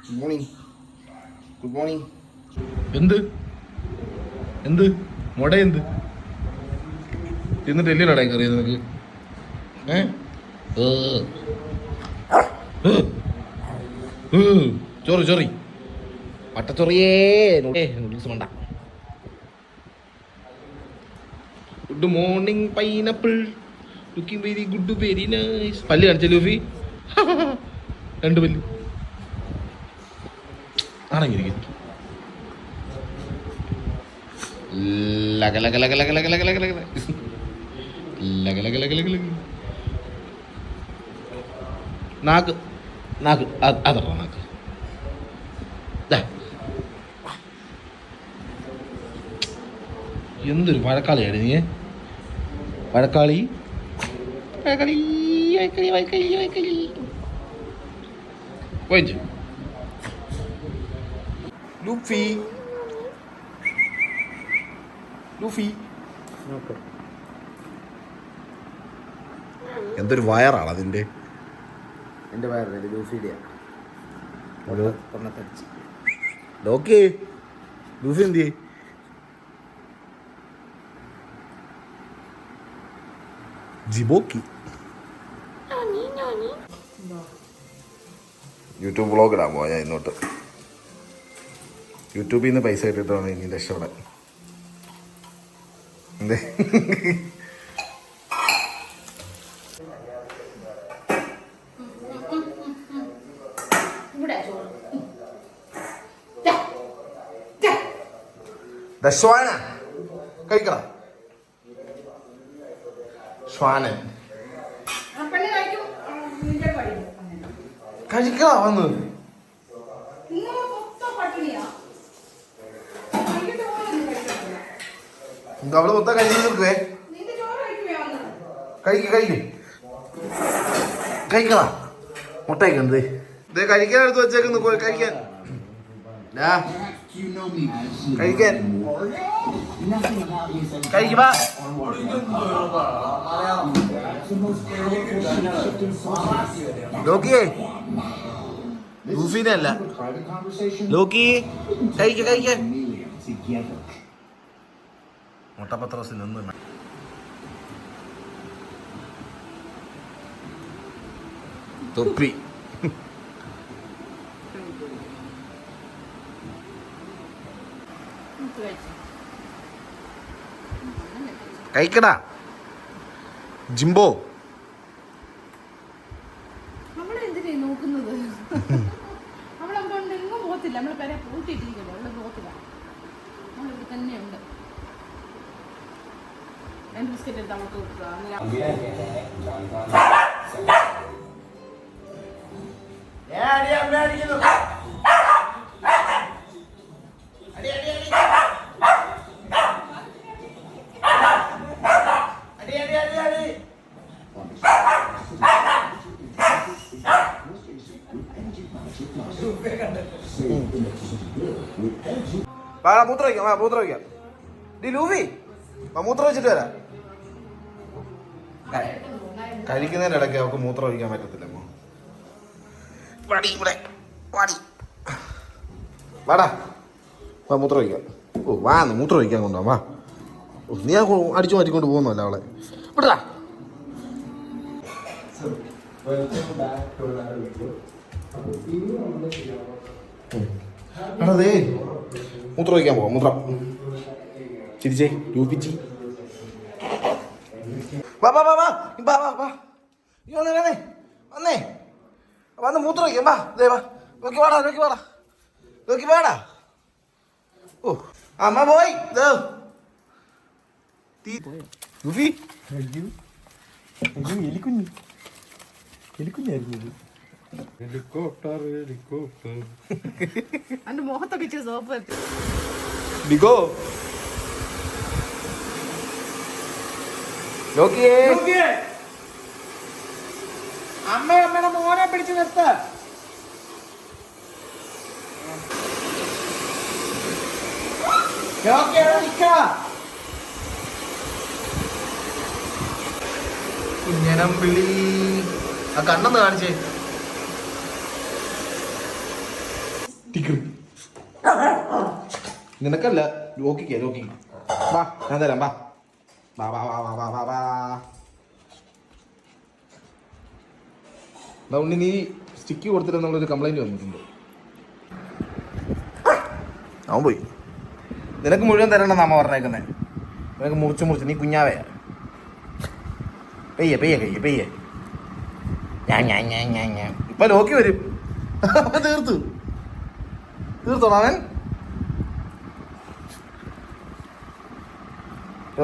Good morning. Good morning. എന്ത് എന്ത് മുട എന്ത് തിന്നിട്ട് എല്ലിനാടാ കറിയത് നിനക്ക്? ചോറി ചോറി പട്ടച്ചൊറിയേ നൂഡിൽസ് വേണ്ട. Good morning pineapple, looking very good very nice. പല്ല് കാണിച്ച ലൂഫി, രണ്ട് പല്ല് ആണെങ്കിൽ നാക്ക് നാക്ക് അതറ നാക്ക്. എന്തൊരു വഴക്കാളിയാണ് നീ, വഴക്കാളി വഴക്കാളി വഴക്കാളി വഴക്കാളി വഴക്കാളി പോയിച്ചു. ലൂഫി ലൂഫി എന്തൊരു വയറാണ് അതിൻ്റെ. എൻ്റെ വയറല്ലേ ലൂഫിയുടെ ഓക്കെ. ലൂഫി എന്ത് ചെയ്യേ? ജിബോക്കി യൂട്യൂബ് വ്ളോഗ് ഇടാൻ പോവാ ഞാൻ ഇന്നോട്ട്. യൂട്യൂബിൽ നിന്ന് പൈസ കിട്ടിയിട്ടാണ് ഇനി രക്ഷപ്പെടാൻ. എന്തേ ശ്വാന കഴിക്കണം. ശ്വാനൻ കഴിക്കണ വന്ന് അവള് മൊത്തം കഴിച്ചു നിൽക്കുവേ. കഴിക്കും കഴിക്കും കഴിക്കണ മുട്ടയ്ക്കുന്നത് ഇത് കഴിക്കാൻ എടുത്ത് വെച്ചേക്കുന്നു. കഴിക്കാൻ കഴിക്കാൻ കഴിക്കുവാ. ലോക്കിയേ ലൂഫീനെ അല്ല ലോക്കി കഴിക്ക കഴിക്ക. മുട്ടപത്രോസിൽ നിന്ന് തൊപ്പി കഴിക്കടാ ജിംബോ. നമ്മളെന്തിനാ നോക്കുന്നത്? നമ്മളവിടെ എങ്ങും പോകത്തില്ല. നമ്മളെ പേരെ പൂട്ടിയിട്ടിരിക്കുമല്ലോ, അവിടെ പോകത്തില്ല. നമ്മളിവിടെ തന്നെയുണ്ട്. രണ്ട് ബിസ്ക്കറ്റ് എടുത്ത് നമുക്ക് കൊടുക്കുക. മൂത്രം വയ്ക്കാം. മൂത്രം വയ്ക്കാം. ഡി ലൂഫി മൂത്രം വെച്ചിട്ട് വരാം. കഴിക്കുന്നതിൻ്റെ ഇടയ്ക്ക് അവർക്ക് മൂത്രം ഒഴിക്കാൻ പറ്റത്തില്ല. വാടാ വാ മൂത്രം ഒഴിക്കാം. ഓ വാ മൂത്രം ഒഴിക്കാൻ കൊണ്ടുപോകാം. വാ നീ അടിച്ചു മാറ്റിക്കൊണ്ട് പോകുന്നല്ല അവളെ. വിടാ അതെ മൂത്രം ഒഴിക്കാൻ പോവാം. മൂത്രം ചിരിച്ചേ രൂപിച്ചി. വാ വാ വാ വാ വാ വാ വാ വന്നേ വന്നേ വന്ന് മൂത്രം ഒഴിക്കാം. വാ ദേ വാ നോക്കി വാടാ നോക്കി വാടാ നോക്കി വാടാ. ഓ അമ്മ പോയി. രൂപി എലിക്കുഞ്ഞ് എലിക്കുഞ്ഞായിരുന്നു. ഹെലികോപ്റ്റർ ഹെലികോപ്റ്റർ എന്റെ മുഖത്തൊക്കെ ഇച്ചിരി സോപ്പ് ഡിഗോ നോക്കിയേ. അമ്മയുടെ മോനെ പിടിച്ചു നിർത്ത. കുഞ്ഞനം വിളി. ആ കണ്ണെന്ന് കാണിച്ചേ. നിനക്കല്ല ലോക്കിക്ക് വാ ഞാൻ തരാം വാ വാ വാ വാ വാ വാ വാ വാ ഉണ്ണി നീ സ്റ്റിക്ക് കൊടുത്തിട്ടെന്നുള്ളൊരു കംപ്ലൈന്റ് വന്നിട്ടുണ്ട്. അവൻ പോയി. നിനക്ക് മുഴുവൻ തരണ്ടെന്ന് അമ്മ പറഞ്ഞേക്കുന്നേ. നിനക്ക് മുറിച്ച് നീ കുഞ്ഞാവയാ. പെയ്യെ ഞാൻ ഇപ്പൊ ലോക്കി വരും. തീർത്തോളാം അവൻ.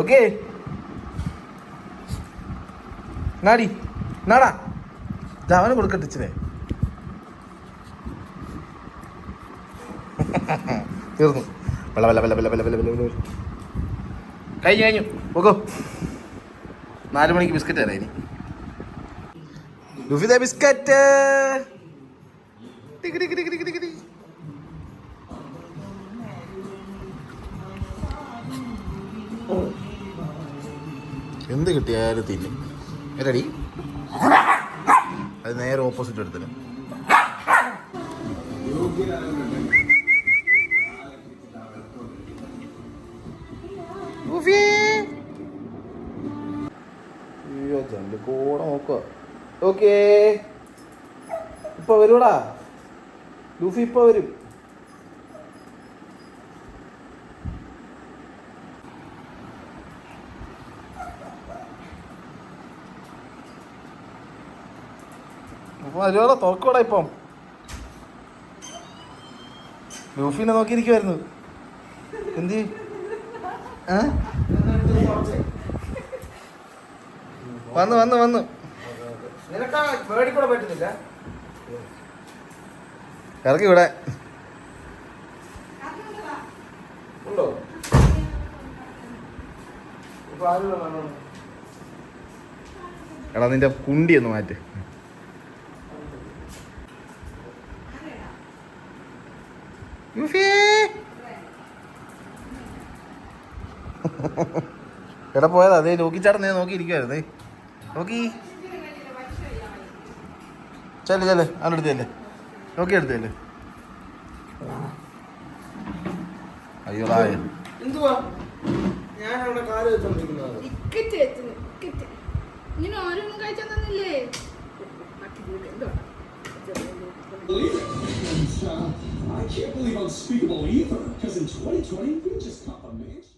ഓക്കെ നാടാ അവന് കൊടുക്കട്ടിച്ചേ. തീർന്നു. കഴിഞ്ഞു പോകോ. 4 മണിക്ക് ബിസ്ക്കറ്റ് തരാം ഇനി. ലുഫിദ ബിസ്ക്കറ്റ്. എന്ത് കിട്ടിയാലും തിന്നും. എരടി അത് നേരെ ഓപ്പോസിറ്റ് എടുത്തില്ല. കൂടെ നോക്കുക. ഓക്കേ ഇപ്പൊ വരൂടാ ലൂഫി, ഇപ്പൊ വരും. വരുവാടാ, തുറക്കൂടാ. ഇപ്പം ലൂഫിനെ നോക്കിയിരിക്കുവായിരുന്നു. എന്ത് വന്നു നിനക്കാ പേടിക്കൂടെ പറ്റുന്നില്ല. ഇറക്കി ഇവിടെ ഉണ്ടോ? എടാ നിന്റെ കുണ്ടി ഒന്ന് മാറ്റ്. എടാ പോയതാ. അതേ നോക്കിച്ചാടന്നേ നോക്കിയിരിക്കുവായിരുന്നേ. നോക്കി ചെല്ല് അവനെടുത്തല്ലേ. നോക്കി എടുത്തല്ലേ. അയ്യോടാ എന്തുവാ ഞാൻ അവിടെ കാല് വെച്ചോണ്ടിരിക്കുന്നത്. ഇങ്ങനെ ഓരോന്നും കഴിച്ചാൽ തന്നില്ലേ? I can't believe unspeakable either, because in 2020, we just caught the man.